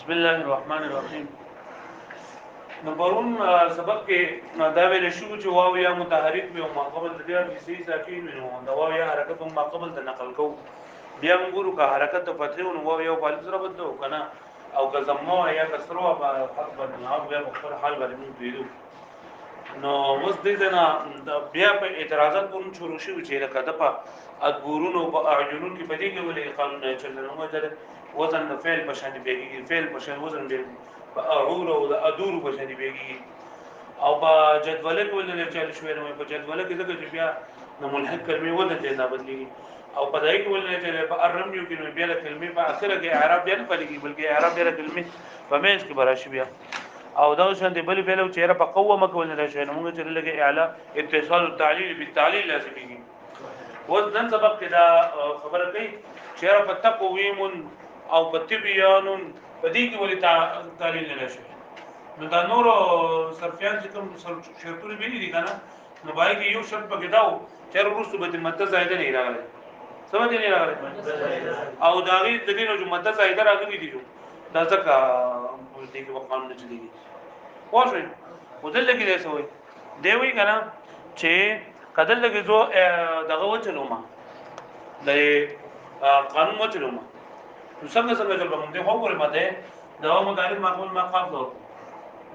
بسم الله الرحمن الرحیم. نو پرون سبق کې دا ویل شو چې واو یا متحرک به او ماقبل د دې کیسې ساکین نو دا واو یا حرکت او ماقبل د نقل کو بیا موږ کا حرکت او فتح او واو یا په سره بدلو کنه او که زمو یا کسرو په حق باندې او بیا په خپل حال باندې موږ پیډو نو اوس دې نه بیا په اعتراضات کوم شروع شو چې لکه د په ادبورون او په اعجنون کې بدی کې ولې قانون نه چلنه مو در وزن د فعل په شان دی فعل په شان وزن دی اعور او ادور په شان دی او په جدوله کې ولې چل شوې نو په جدوله کې ځکه چې بیا د ملحق کلمې ولې ته نه بدلی او په دای کې ولې چې په ارمیو کې بیا د کلمې په اخره کې اعراب بیا نه پدېږي بلکې اعراب بیا د کلمې په مېز کې براشي بیا او دا شان دی بل فعل او چهره په قومه کې ولې راځي نو موږ چې لګي اعلی اتصال التعلیل بالتعلیل لازمي وز نن سبق کې دا خبره کوي چهره په تقویم او په تبیان په دې کې ولې تعلیل نه راشي نو دا نور صرفیان چې کوم شرطونه به دي کنه نو باید کې یو شرط پکې داو چې ورسره به مدته زائده نه راغلی سمجھ نه راغلی او دا غي د دې نو مدته زائده راغلی دي دا ځکه دې کې وقام نه چلیږي واښوي ودل کې څه وي دی وی کنه چې کدل کې زو دغه وچلو ما د قانون وچلو ما نو څنګه څنګه چل باندې خو ګورې ماده دا مدارک معقول ما قاب دو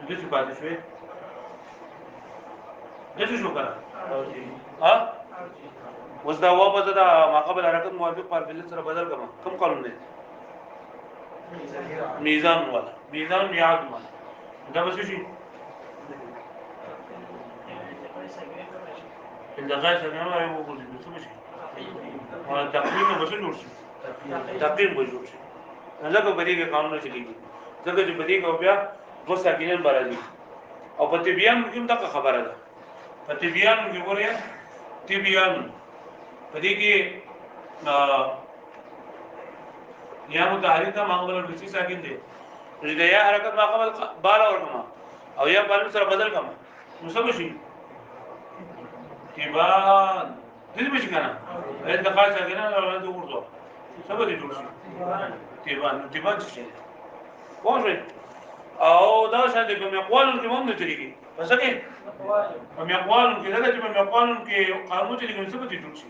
دې څه پاتې شوې دې څه شو کړه ها وز دا و په دا ما قبل حرکت موافق پر بل سره بدل کما کوم قانون دی میزان والا میزان میعاد والا دا بس شي الدقائق څنګه راوي وګورئ څه شي او تقویم به څه جوړ شي تقویم به جوړ شي لکه بدی کې قانون چلیږي ځکه چې بدی کې بیا دو ساکنین برازي او په تبیان کې هم دا خبره ده په تبیان کې وریا تبیان بدی کې یا متحرک معقول او کسی ساکن دي چې یا حرکت معقول بالا ورکما او یا بال سره بدل کما نو څه شي تبان دې به څنګه نه د خاصه کنه له دې ورته څه به دې جوړ شي تبان څه واضح او دا شان دي په مقوالن کې مونږ چلیږي پس کې په مقوالن کې دا چې په مقوالن کې قانون چلیږي څه به دې جوړ شي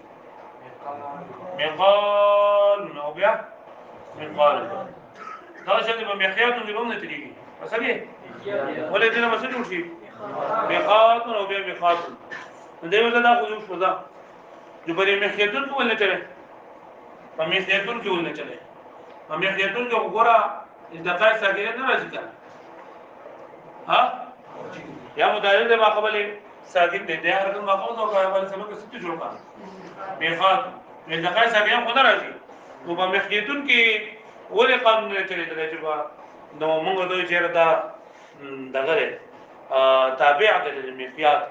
مقال او بیا مقال دا شان دي په مخيات کې مونږ چلیږي پس کې ولې دې نه څه جوړ شي مقات او بیا مقات دې ولا دا خو شو دا چې په مخياتن کې ولې چلے په مخياتن کې ولې چلے په مخياتن کې وګوره دقائق ساکنه نه راځي کنه ها یا مدارک ما قبل ساکن دي ده حرکت ما قبل او قبل سبب څه جوړ کړه میقات من دقائق ساکنه خو نه راځي نو په مخیتون کې ولې قانون نه چلی دی چې نو موږ دوی چیرې دا دغه تابع د مخیات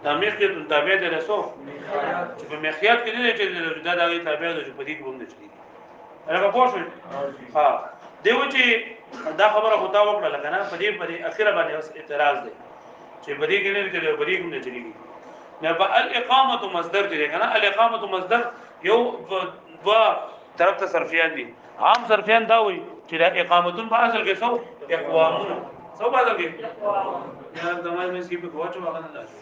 دا مخیتون تابع د رسو چې په مخیات کې نه چلی دا دغه تابع د په دې کې باندې چلی هغه پوښتنه ها دیو چې دا خبره خدا وکړه لکه نه په دې اخیره باندې اوس اعتراض دی چې بدی کې نه چلی بدی کې نه چلیږي نه په الاقامه مصدر دی کنه الاقامه مصدر یو دوا طرف ته صرفیان دي عام صرفیان دا وایي چې دا اقامتون په اصل کې سو اقوامون سو په اصل کې یا زمای مې سي په کوچو هغه نه لاشي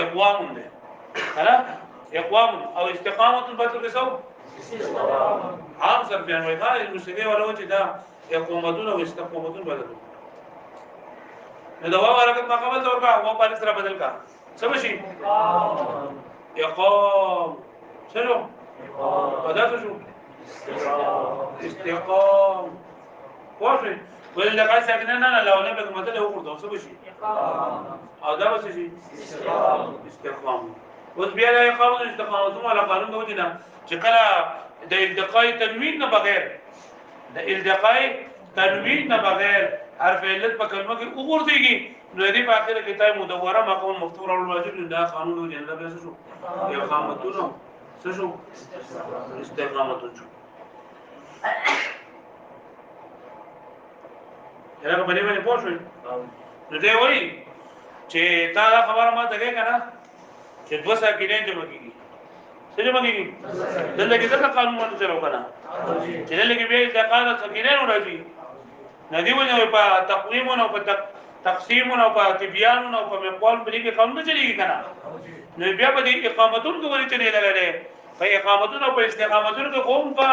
اقوامون ده خلاص اقوام او استقامت په اصل کې سو عام صرفیان وایي دا المشتقي ولو چې دا اقامتون او استقامتون بدل نو دا واو حرکت ما قبل تور کا واو په سره بدل کا څه شي اقام شنو بدل شو استقام واضح ولې دا کار څنګه نه لا ونه به مدل وګورځو څه شي او دا څه شي استقام اوس بیا د اقامت استقامت ولا قانون دوی نه چې کله د التقاء تنوین نه بغیر د التقاء تنوین نه بغیر حرف علت په کلمه کې وګورځيږي نو دې په اخر کې تای مدوره مقام مفتوح او واجب دا قانون دی نه به څه شو اقامتونو څه شو استقامتون شو هغه باندې باندې پوښوي نو دی وایي چې تا دا خبره ما ته کې کنه چې دوه ساکینې جمع کیږي څه جمع کیږي دلته کې څه قانون باندې چلو کنه چې لکه بیا استقامت سکینه نه راځي ندی ونه په تقویمونو په تقسیمونو په تبیانونو په مقال بلی کې قانون چلیږي کنه نو بیا په دې اقامتونو کې ورته نه لګلې په اقامتونو په استقامتونو کې قوم په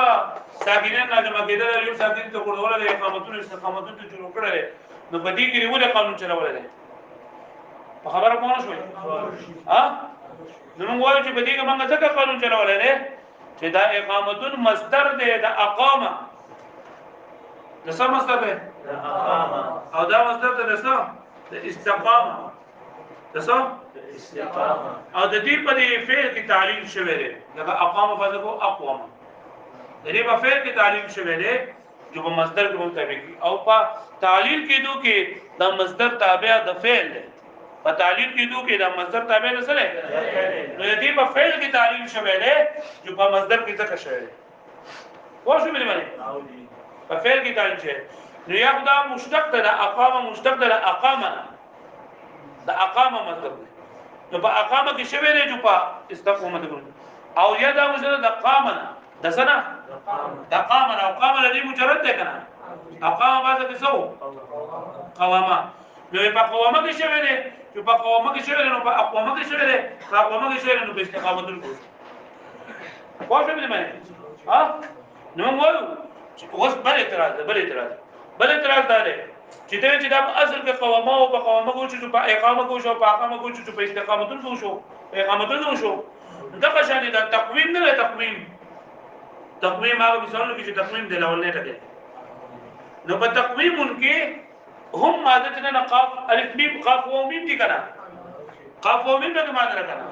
ساکینه نه مګیدل یو ساکین ته ورول د اقامتونو استقامتونو ته جوړ کړل نو په دې کې ریوله قانون چلول دي په خبره پوه شوي ها نو موږ وایو چې په دې کې موږ څنګه قانون چلول دي چې دا اقامتون مصدر دی د اقامه د څه مصدر دی د اقامه او دا مصدر دی د څه د استقامه د څه استقامه او د دې په دې فعل کې تعلیل شوی دی لکه اقامه فذكو اقوم د دې په فعل کې تعلیل شوی دی جو په مصدر کې مطابق او په تعلیل کې دوه کې د مصدر تابع د فعل دی په تعلیل کې دوه کې د مصدر تابع نه سره نو دې په فعل کې تعلیل شوی دی جو په مصدر کې څه شوی دی واښو مې باندې په فعل کې تعلیل شوی نو یا دا مشتق ده اقامه مشتق ده اقامه د اقامه مصدر دی نو په اقامه کې شوی دی جو په استقامت او یا دا مصدر د قامه د سنه د قامه او قامه دې مجرد ده کنه اقامه بعد کې سو قوامه نو په قوامه کې شوی دی چې په قوامه کې شوی دی نو په اقامه کې شوی دی په اقامه کې شوی دی نو په استقامت ورکو واښو مې باندې ها نو موږ اوس بل اعتراض ده بل اعتراض دا دی چې دا اصل کې قوامه او په قوامه کو چې په اقامه کو شو په اقامه کو چې په استقامتون کو شو په اقامتون کو شو دا قشان دا تقویم نه تقویم هغه مثالونه کې چې تقویم دی لول نه ټکي نو په تقویم کې هم ماده نه قاف الف میم قاف و میم دي کنه قاف و میم دغه ماده کنه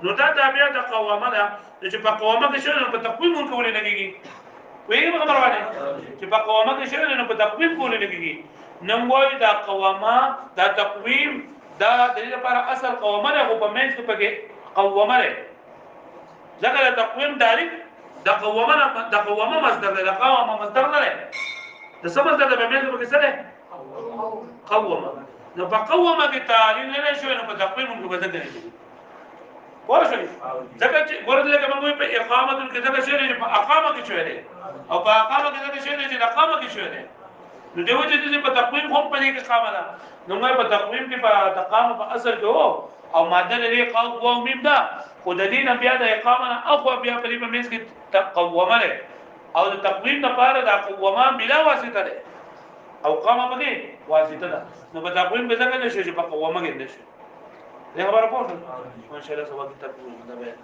نو دا تابع د قوامه ده چې په قوامه کې شو په تقویم کې ولې لګيږي ویږي خبر وانه چې په قوامه کې شو نو په تقویم کې ولې لګيږي نو وایي دا قوامه دا تقویم دا د دې لپاره اصل قوامه ده په منځ کې پکې قوامه ده ځکه تقویم داري د قوامه مصدر ده قوامه مصدر نه ده د څه مصدر ده په منځ کې څه ده قوامه نو په قوامه کې تعلیل نه شوی نو په تقویم کې بدل نه شي ورشي ځکه چې ورته کومه په اقامت کې ځکه شوی په اقامه کې شوی او په اقامه کې ځکه شوی چې اقامه کې شوی نو دیو چې په تقویم هم په دې کې قامه ده نو موږ په تقویم کې په تقامه په اصل کې وو او ماده لري قاف و میم ده خو د دې نه بیا د اقامه نه اخو بیا په دې مېز کې تقومه ده او د تقویم لپاره د قوامه بلا واسطه ده او قامه په دې واسطه ده نو په تقویم به څنګه نشي چې په قوامه کې نشي دا خبره پوه شو ان شاء الله سبا کتاب دا بیان